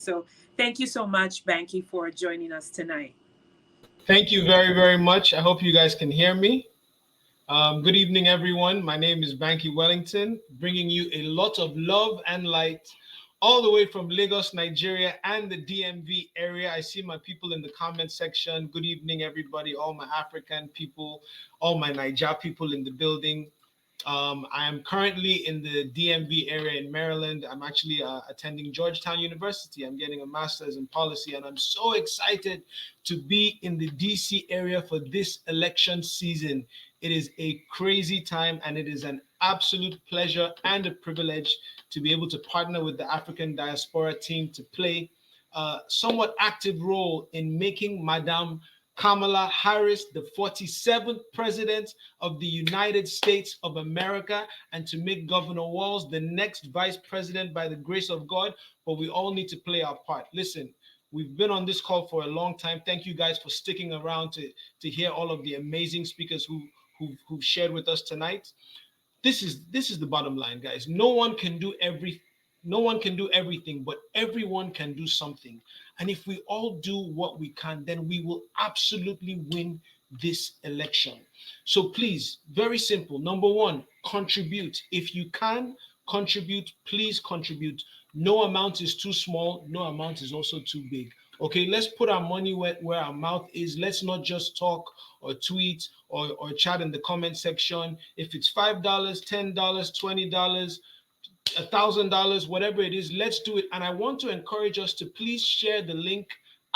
So thank you so much, Banky, for joining us tonight. Thank you very, very much. I hope you guys can hear me. Good evening, everyone. My name is Banky Wellington, bringing you a lot of love and light all the way from Lagos, Nigeria, and the DMV area. I see my people in the comment section. Good evening, everybody, all my African people, all my Niger people in the building. I am currently in the DMV area in Maryland. I'm actually attending Georgetown University. I'm getting a master's in policy, and I'm so excited to be in the DC area for this election season. It is a crazy time, and it is an absolute pleasure and a privilege to be able to partner with the African Diaspora team to play a somewhat active role in making Madame Kamala Harris the 47th president of the United States of America, and to make Governor Walz the next vice president by the grace of God. But we all need to play our part. Listen, we've been on this call for a long time. Thank you guys for sticking around to hear all of the amazing speakers who've shared with us tonight. This is the bottom line, guys. No one can do everything, but everyone can do something. And if we all do what we can, then we will absolutely win this election. So please, very simple. Number one, contribute. If you can contribute, please contribute. No amount is too small. No amount is also too big. Okay, let's put our money where our mouth is. Let's not just talk or tweet or chat in the comment section. If it's $5, $10, $20, $1,000, whatever it is, let's do it. And I want to encourage us to please share the link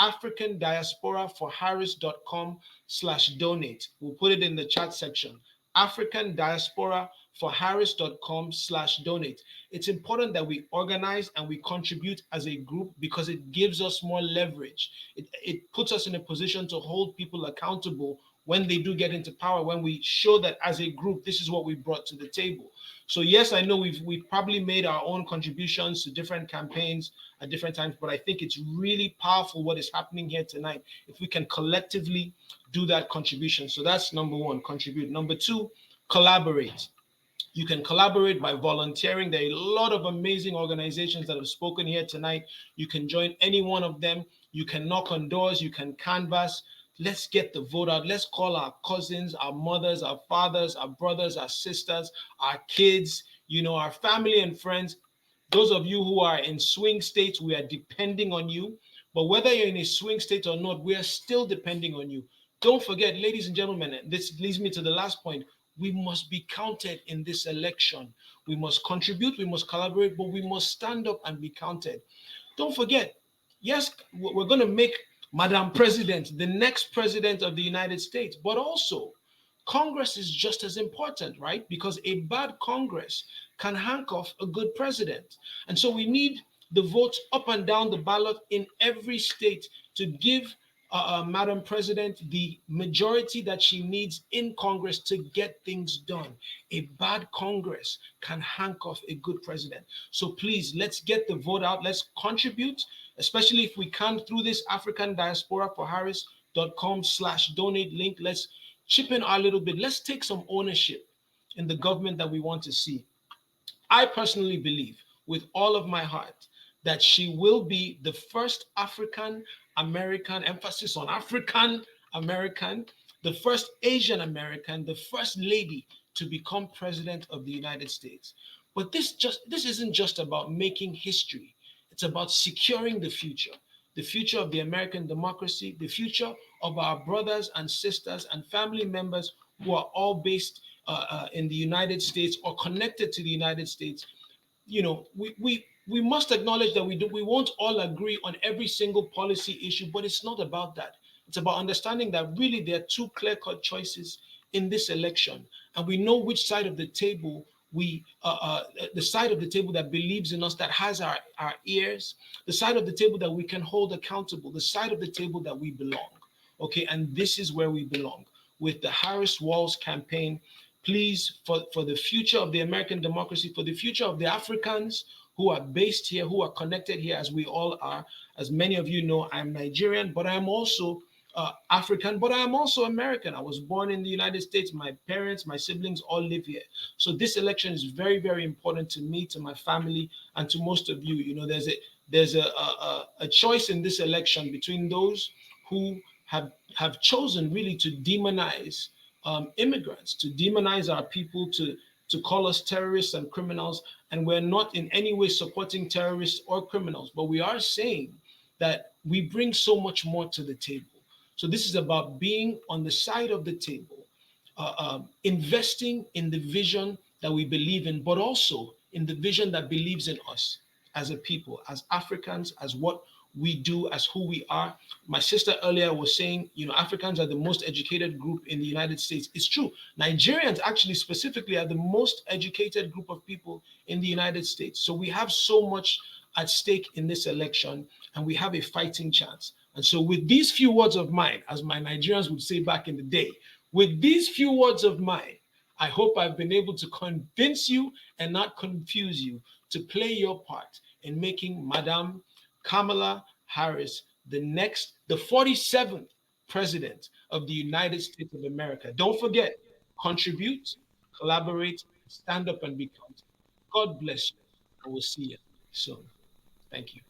africandiasporaforharris.com/donate. We'll put it in the chat section. africandiasporaforharris.com/donate. It's important that we organize and we contribute as a group because it gives us more leverage. It puts us in a position to hold people accountable when they do get into power, when we show that as a group, this is what we brought to the table. So yes, I know we've probably made our own contributions to different campaigns at different times, but I think it's really powerful what is happening here tonight if we can collectively do that contribution. So that's number one, contribute. Number two, collaborate. You can collaborate by volunteering. There are a lot of amazing organizations that have spoken here tonight. You can join any one of them. You can knock on doors. You can canvass. Let's get the vote out. Let's call our cousins, our mothers, our fathers, our brothers, our sisters, our kids, our family and friends. Those of you who are in swing states, we are depending on you. But whether you're in a swing state or not, we are still depending on you. Don't forget, ladies and gentlemen, and this leads me to the last point. We must be counted in this election. We must contribute, we must collaborate, but we must stand up and be counted. Don't forget, yes, we're going to make Madam President the next president of the United States, but also Congress is just as important, right? Because a bad Congress can handcuff a good president. And so we need the votes up and down the ballot in every state to give Madam President the majority that she needs in Congress to get things done. A bad Congress can handcuff a good president. So please, let's get the vote out. Let's contribute, especially if we can through this African Diaspora for Harris.com/donate link. Let's chip in our little bit. Let's take some ownership in the government that we want to see. I personally believe with all of my heart that she will be the first African American, emphasis on African American, the first Asian American, the first lady to become president of the United States. But this isn't just about making history. It's about securing the future of the American democracy, the future of our brothers and sisters and family members who are all based in the United States or connected to the United States. We must acknowledge that we won't all agree on every single policy issue, but it's not about that. It's about understanding that really there are two clear-cut choices in this election, and we know which side of the table the side of the table that believes in us, that has our ears, the side of the table that we can hold accountable, the side of the table that we belong. Okay, and this is where we belong. With the Harris-Walz campaign, please, for the future of the American democracy, for the future of the Africans who are based here, who are connected here, as we all are. As many of you know, I'm Nigerian, but I'm also African, but I'm also American. I was born in the United States. My parents, my siblings all live here. So this election is very, very important to me, to my family, and to most of you. there's a choice in this election between those who have chosen really to demonize immigrants, to demonize our people, to call us terrorists and criminals. And we're not in any way supporting terrorists or criminals, but we are saying that we bring so much more to the table. So this is about being on the side of the table, investing in the vision that we believe in, but also in the vision that believes in us as a people, as Africans, as what we do, as who we are. My sister earlier was saying, Africans are the most educated group in the United States. It's true. Nigerians actually specifically are the most educated group of people in the United States. So we have so much at stake in this election, and we have a fighting chance. And so, with these few words of mine, as my Nigerians would say back in the day, with these few words of mine, I hope I've been able to convince you and not confuse you to play your part in making Madame Kamala Harris the 47th president of the United States of America. Don't forget, contribute, collaborate, stand up and be counted. God bless you, and we'll see you soon. Thank you.